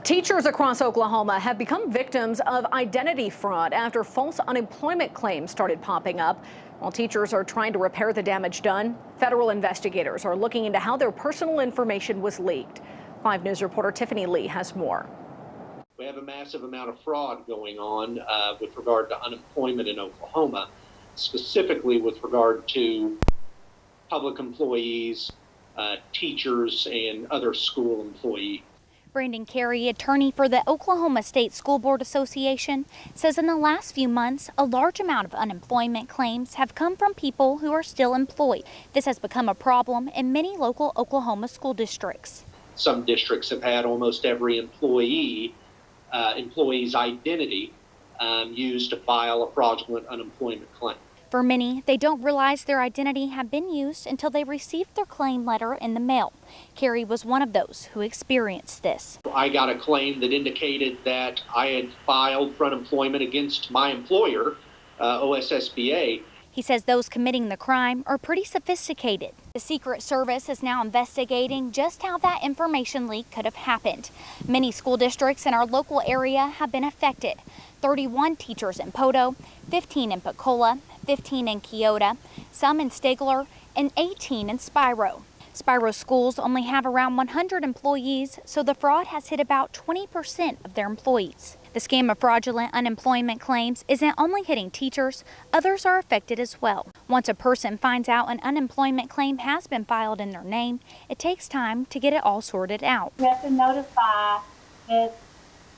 Teachers across Oklahoma have become victims of identity fraud after false unemployment claims started popping up. While teachers are trying to repair the damage done, federal investigators are looking into how their personal information was leaked. 5 News reporter Tiffany Lee has more. We have a massive amount of fraud going on with regard to unemployment in Oklahoma, specifically with regard to public employees, teachers, and other school employees. Brandon Carey, attorney for the Oklahoma State School Board Association, says in the last few months, a large amount of unemployment claims have come from people who are still employed. This has become a problem in many local Oklahoma school districts. Some districts have had almost every employee's identity used to file a fraudulent unemployment claim. For many, they don't realize their identity had been used until they received their claim letter in the mail. Carey was one of those who experienced this. I got a claim that indicated that I had filed for unemployment against my employer, OSSBA. He says those committing the crime are pretty sophisticated. The Secret Service is now investigating just how that information leak could have happened. Many school districts in our local area have been affected. 31 teachers in Poto, 15 in Pacola, 15 in Keota, some in Stigler, and 18 in Spiro. Spiro schools only have around 100 employees, so the fraud has hit about 20% of their employees. The scam of fraudulent unemployment claims isn't only hitting teachers, others are affected as well. Once a person finds out an unemployment claim has been filed in their name, it takes time to get it all sorted out. We have to notify the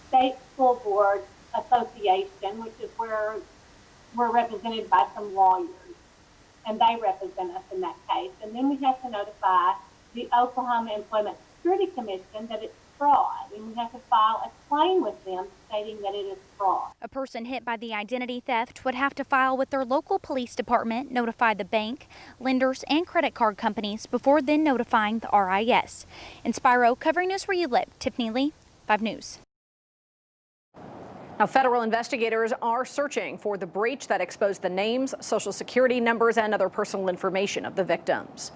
State School Board Association, which is where we're represented by some lawyers, and they represent us in that case. And then we have to notify the Oklahoma Employment Security Commission that it's fraud, and we have to file a claim with them stating that it is fraud. A person hit by the identity theft would have to file with their local police department, notify the bank, lenders, and credit card companies before then notifying the RIS. In Spiro, covering news where you live, Tiffany Lee, 5 News. Now, federal investigators are searching for the breach that exposed the names, social security numbers, and other personal information of the victims.